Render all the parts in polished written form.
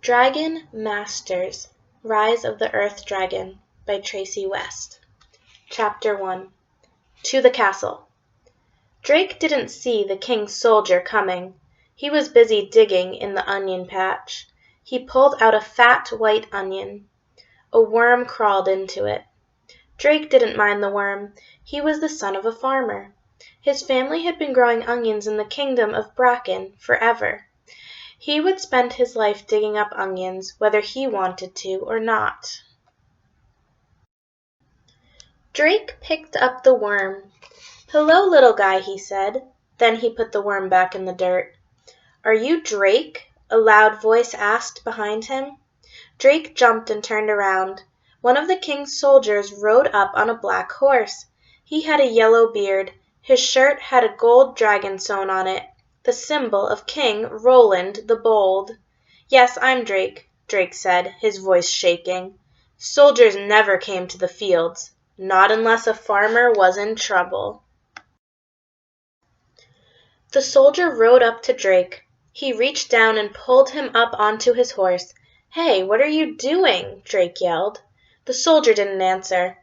Dragon Masters: Rise of the Earth Dragon by Tracy West. Chapter 1. To the Castle. Drake didn't see the king's soldier coming. He was busy digging in the onion patch. He pulled out a fat white onion. A worm crawled into it. Drake didn't mind the worm. He was the son of a farmer. His family had been growing onions in the kingdom of Bracken forever. He would spend his life digging up onions, whether he wanted to or not. Drake picked up the worm. "Hello, little guy," he said. Then he put the worm back in the dirt. "Are you Drake?" a loud voice asked behind him. Drake jumped and turned around. One of the king's soldiers rode up on a black horse. He had a yellow beard. His shirt had a gold dragon sewn on it, the symbol of King Roland the Bold. "Yes, I'm Drake," Drake said, his voice shaking. "Soldiers never came to the fields, not unless a farmer was in trouble." The soldier rode up to Drake. He reached down and pulled him up onto his horse. "Hey, what are you doing?" Drake yelled. The soldier didn't answer.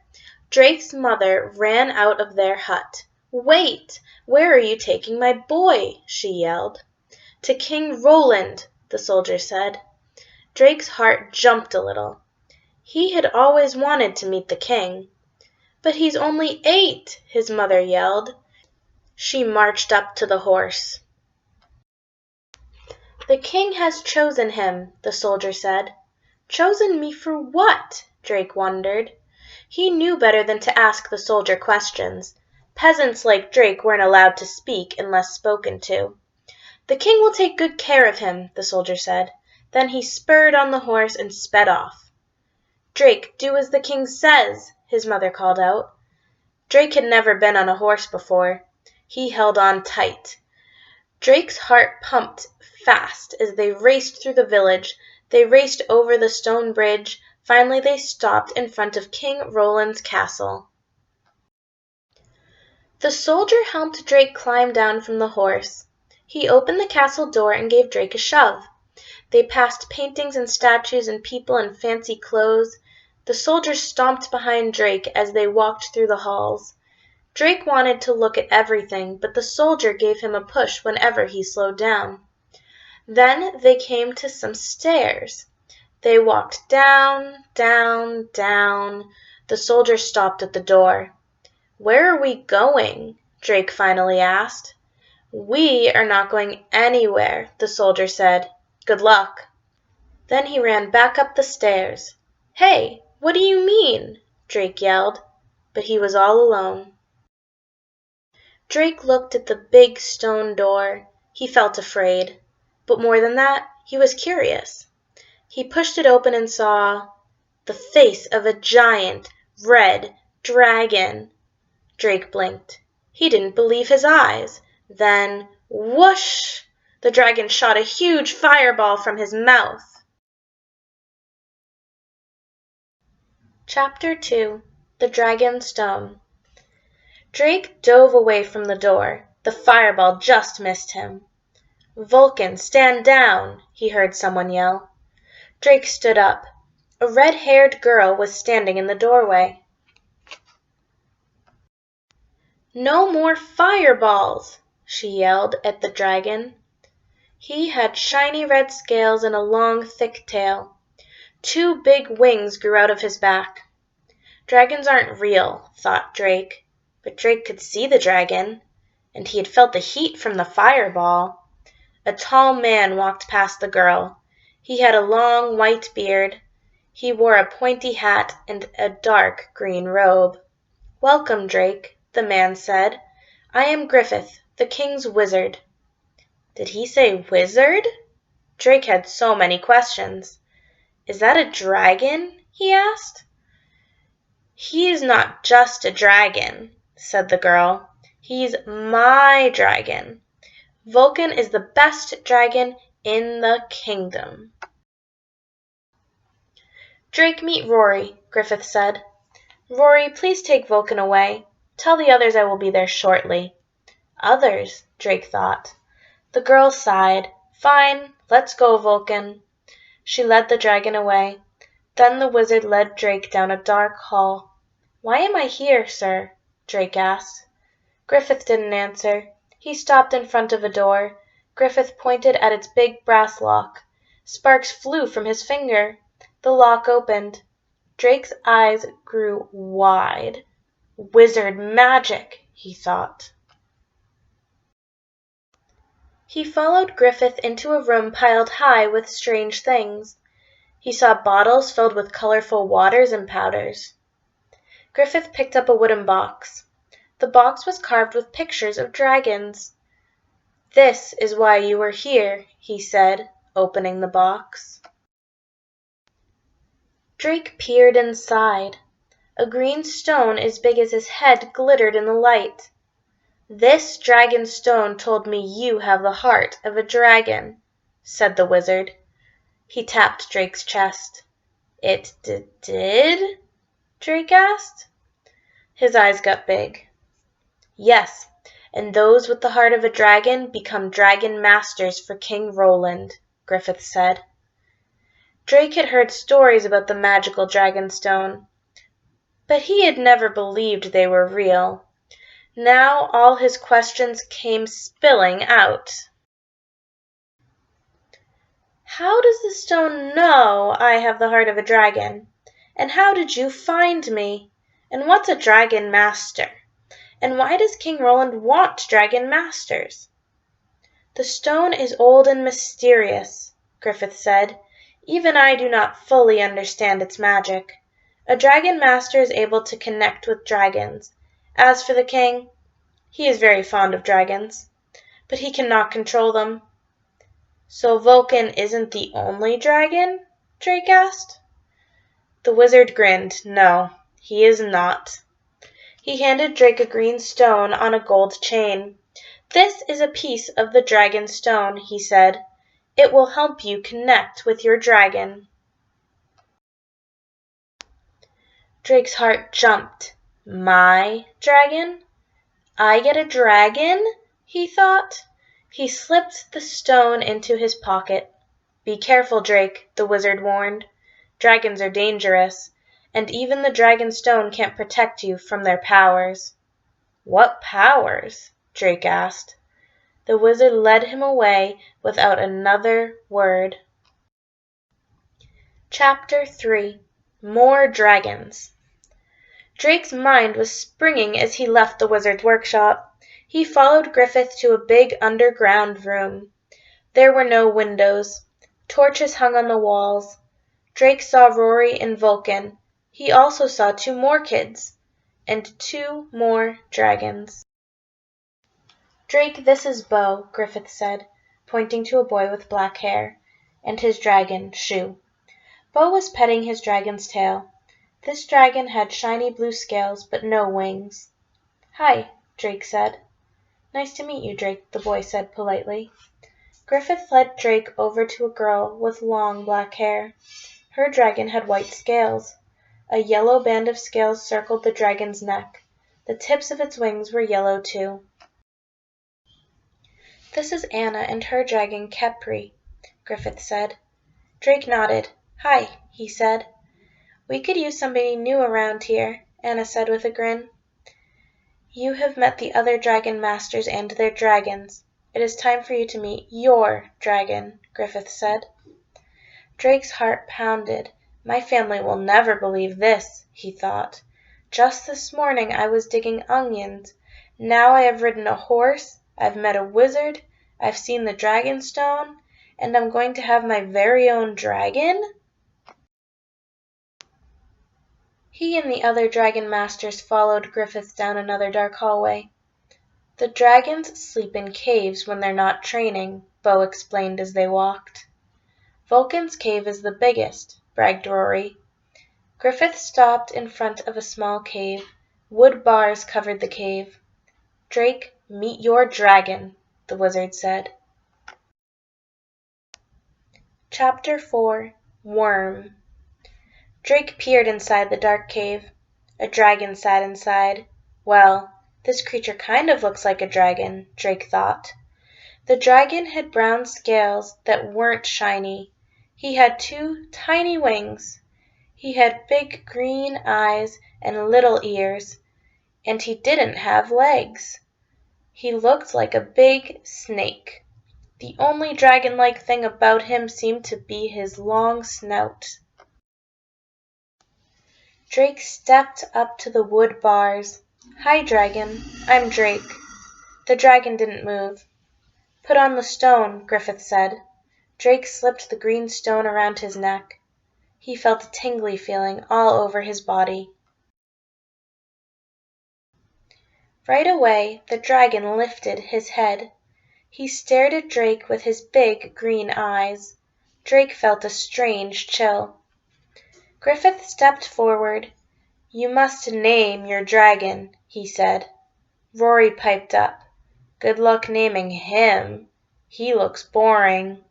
Drake's mother ran out of their hut. "Wait! Where are you taking my boy?" she yelled. "To King Roland," the soldier said. Drake's heart jumped a little. He had always wanted to meet the king. "But he's only 8!" his mother yelled. She marched up to the horse. "The king has chosen him," the soldier said. "Chosen me for what?" Drake wondered. He knew better than to ask the soldier questions. Peasants like Drake weren't allowed to speak unless spoken to. "The king will take good care of him," the soldier said. Then he spurred on the horse and sped off. "Drake, do as the king says," his mother called out. Drake had never been on a horse before. He held on tight. Drake's heart pumped fast as they raced through the village. They raced over the stone bridge. Finally they stopped in front of King Roland's castle. The soldier helped Drake climb down from the horse. He opened the castle door and gave Drake a shove. They passed paintings and statues and people in fancy clothes. The soldier stomped behind Drake as they walked through the halls. Drake wanted to look at everything, but the soldier gave him a push whenever he slowed down. Then they came to some stairs. They walked down, down, down. The soldier stopped at the door. "Where are we going?" Drake finally asked. "We are not going anywhere," the soldier said. "Good luck." Then he ran back up the stairs. "Hey, what do you mean?" Drake yelled, but he was all alone. Drake looked at the big stone door. He felt afraid, but more than that, he was curious. He pushed it open and saw the face of a giant red dragon. Drake blinked. He didn't believe his eyes. Then, whoosh! The dragon shot a huge fireball from his mouth. Chapter 2. The Dragon's Stone. Drake dove away from the door. The fireball just missed him. "Vulcan, stand down!" he heard someone yell. Drake stood up. A red-haired girl was standing in the doorway. "No more fireballs!" she yelled at the dragon. He had shiny red scales and a long, thick tail. 2 big wings grew out of his back. Dragons aren't real, thought Drake. But Drake could see the dragon, and he had felt the heat from the fireball. A tall man walked past the girl. He had a long white beard. He wore a pointy hat and a dark green robe. "Welcome, Drake," the man said. "I am Griffith, the king's wizard." Did he say wizard? Drake had so many questions. "Is that a dragon?" he asked. "He is not just a dragon," said the girl. "He's my dragon. Vulcan is the best dragon in the kingdom." "Drake, meet Rory," Griffith said. "Rory, please take Vulcan away. Tell the others I will be there shortly." Others, Drake thought. The girl sighed. "Fine, let's go, Vulcan." She led the dragon away. Then the wizard led Drake down a dark hall. "Why am I here, sir?" Drake asked. Griffith didn't answer. He stopped in front of a door. Griffith pointed at its big brass lock. Sparks flew from his finger. The lock opened. Drake's eyes grew wide. "Wizard magic," he thought. He followed Griffith into a room piled high with strange things. He saw bottles filled with colorful waters and powders. Griffith picked up a wooden box. The box was carved with pictures of dragons. "This is why you are here," he said, opening the box. Drake peered inside. A green stone as big as his head glittered in the light. "This dragon stone told me you have the heart of a dragon," said the wizard. He tapped Drake's chest. "It did?" Drake asked. His eyes got big. "Yes, and those with the heart of a dragon become dragon masters for King Roland," Griffith said. Drake had heard stories about the magical dragon stone, but he had never believed they were real. Now all his questions came spilling out. "How does the stone know I have the heart of a dragon? And how did you find me? And what's a dragon master? And why does King Roland want dragon masters?" "The stone is old and mysterious," Griffith said. "Even I do not fully understand its magic. A dragon master is able to connect with dragons. As for the king, he is very fond of dragons, but he cannot control them." "So Vulcan isn't the only dragon?" Drake asked. The wizard grinned. "No, he is not." He handed Drake a green stone on a gold chain. "This is a piece of the dragon stone," he said. "It will help you connect with your dragon." Drake's heart jumped. My dragon? I get a dragon? He thought. He slipped the stone into his pocket. "Be careful, Drake," the wizard warned. "Dragons are dangerous, and even the dragon stone can't protect you from their powers." "What powers?" Drake asked. The wizard led him away without another word. Chapter 3. More Dragons. Drake's mind was springing as he left the wizard's workshop. He followed Griffith to a big underground room. There were no windows. Torches hung on the walls. Drake saw Rory and Vulcan. He also saw 2 more kids and 2 more dragons. "Drake, this is Bo," Griffith said, pointing to a boy with black hair, "and his dragon, Shu." Bo was petting his dragon's tail. This dragon had shiny blue scales but no wings. "Hi," Drake said. "Nice to meet you, Drake," the boy said politely. Griffith led Drake over to a girl with long black hair. Her dragon had white scales. A yellow band of scales circled the dragon's neck. The tips of its wings were yellow too. "This is Anna and her dragon Khepri," Griffith said. Drake nodded. "Hi," he said. "We could use somebody new around here," Anna said with a grin. "You have met the other dragon masters and their dragons. It is time for you to meet your dragon," Griffith said. Drake's heart pounded. "My family will never believe this," he thought. "Just this morning I was digging onions. Now I have ridden a horse, I've met a wizard, I've seen the dragon stone, and I'm going to have my very own dragon?" He and the other dragon masters followed Griffith down another dark hallway. "The dragons sleep in caves when they're not training," Bo explained as they walked. "Vulcan's cave is the biggest," bragged Rory. Griffith stopped in front of a small cave. Wood bars covered the cave. "Drake, meet your dragon," the wizard said. Chapter 4. Worm. Drake peered inside the dark cave. A dragon sat inside. "Well, this creature kind of looks like a dragon," Drake thought. The dragon had brown scales that weren't shiny. He had two tiny wings. He had big green eyes and little ears, and he didn't have legs. He looked like a big snake. The only dragon-like thing about him seemed to be his long snout. Drake stepped up to the wood bars. "Hi, dragon. I'm Drake." The dragon didn't move. "Put on the stone," Griffith said. Drake slipped the green stone around his neck. He felt a tingly feeling all over his body. Right away the dragon lifted his head. He stared at Drake with his big green eyes. Drake felt a strange chill. Griffith stepped forward. "You must name your dragon," he said. Rory piped up. "Good luck naming him. He looks boring."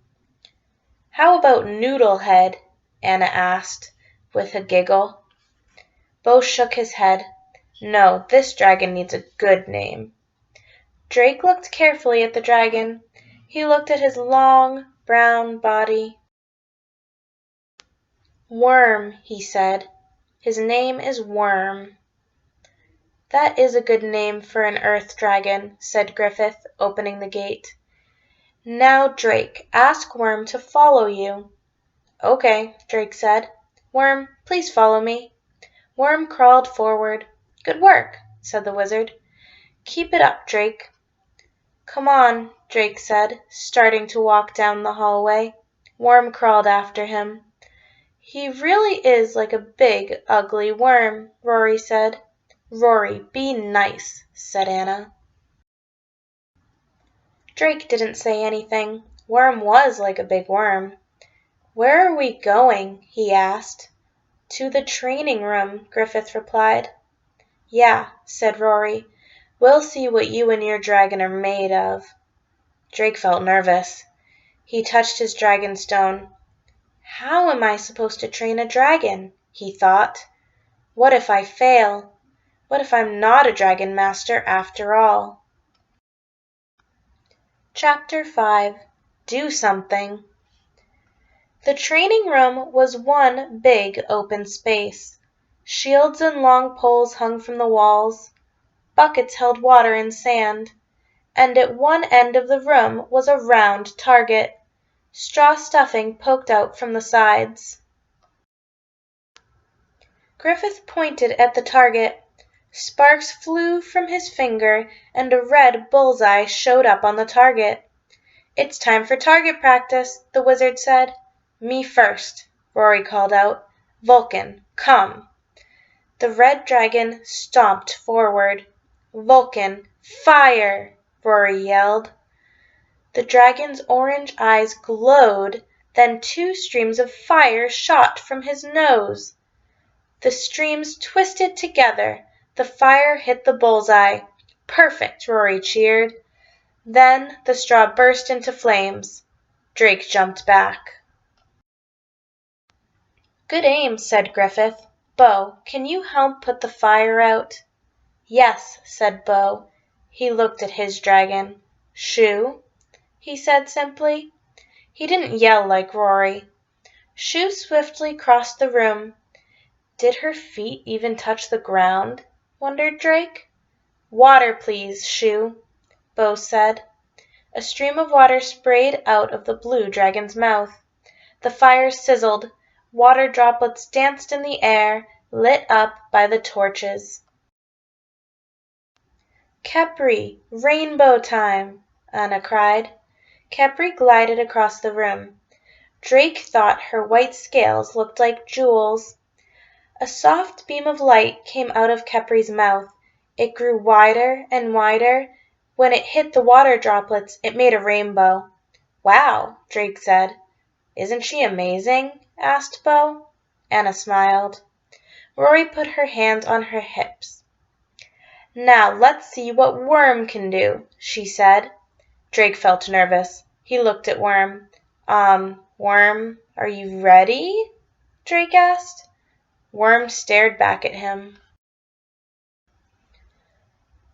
"How about Noodlehead?" Anna asked, with a giggle. Bo shook his head. "No, this dragon needs a good name." Drake looked carefully at the dragon. He looked at his long, brown body. "Worm," he said. "His name is Worm." "That is a good name for an earth dragon," said Griffith, opening the gate. "Now, Drake, ask Worm to follow you." "Okay," Drake said. "Worm, please follow me." Worm crawled forward. "Good work," said the wizard. "Keep it up, Drake." "Come on," Drake said, starting to walk down the hallway. Worm crawled after him. "He really is like a big, ugly worm," Rory said. "Rory, be nice," said Anna. Drake didn't say anything. Worm was like a big worm. "Where are we going?" he asked. "To the training room," Griffith replied. "Yeah," said Rory. "We'll see what you and your dragon are made of." Drake felt nervous. He touched his dragon stone. "How am I supposed to train a dragon?" he thought. "What if I fail? What if I'm not a dragon master after all?" Chapter 5. Do Something. The training room was one big open space. Shields and long poles hung from the walls. Buckets held water and sand. And at one end of the room was a round target. Straw stuffing poked out from the sides. Griffith pointed at the target. Sparks flew from his finger and a red bullseye showed up on the target. "It's time for target practice," the wizard said. "Me first," Rory called out. "Vulcan, come." The red dragon stomped forward. "Vulcan, fire!" Rory yelled. The dragon's orange eyes glowed, then two streams of fire shot from his nose. The streams twisted together. The fire hit the bullseye. "Perfect!" Rory cheered. Then the straw burst into flames. Drake jumped back. "Good aim," said Griffith. "Bo, can you help put the fire out?" "Yes," said Bo. He looked at his dragon. "Shoo," he said simply. He didn't yell like Rory. Shoo swiftly crossed the room. Did her feet even touch the ground? Wondered Drake. "Water, please, Shoo," Bo said. A stream of water sprayed out of the blue dragon's mouth. The fire sizzled. Water droplets danced in the air, lit up by the torches. "Khepri, rainbow time!" Anna cried. Khepri glided across the room. Drake thought her white scales looked like jewels. A soft beam of light came out of Khepri's mouth. It grew wider and wider. When it hit the water droplets, it made a rainbow. "Wow," Drake said. "Isn't she amazing?" asked Bo. Anna smiled. Rory put her hands on her hips. "Now let's see what Worm can do," she said. Drake felt nervous. He looked at Worm. Worm, are you ready?" Drake asked. Worm stared back at him.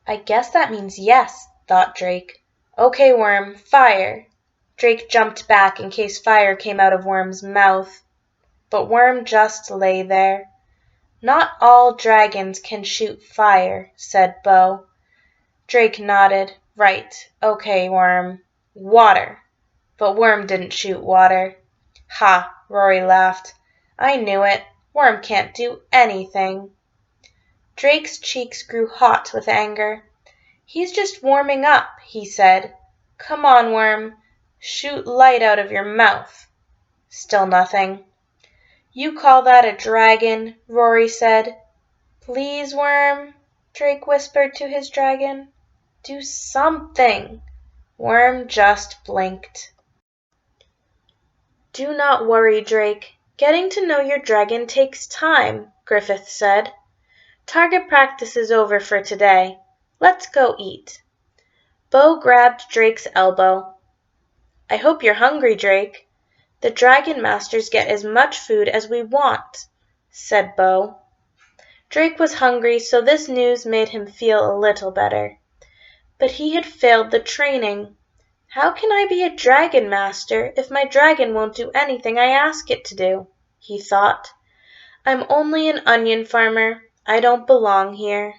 "I guess that means yes," thought Drake. "Okay, Worm, fire." Drake jumped back in case fire came out of Worm's mouth, but Worm just lay there. "Not all dragons can shoot fire," said Bo. Drake nodded. "Right. Okay, Worm. Water." But Worm didn't shoot water. "Ha!" Rory laughed. "I knew it. Worm can't do anything." Drake's cheeks grew hot with anger. "He's just warming up," he said. "Come on, Worm. Shoot light out of your mouth." Still nothing. "You call that a dragon?" Rory said. "Please, Worm," Drake whispered to his dragon. "Do something." Worm just blinked. "Do not worry, Drake. Getting to know your dragon takes time," Griffith said. "Target practice is over for today. Let's go eat." Bo grabbed Drake's elbow. "I hope you're hungry, Drake. The Dragon Masters get as much food as we want," said Bo. Drake was hungry, so this news made him feel a little better. But he had failed the training. "How can I be a Dragon Master if my dragon won't do anything I ask it to do?" he thought. "I'm only an onion farmer. I don't belong here."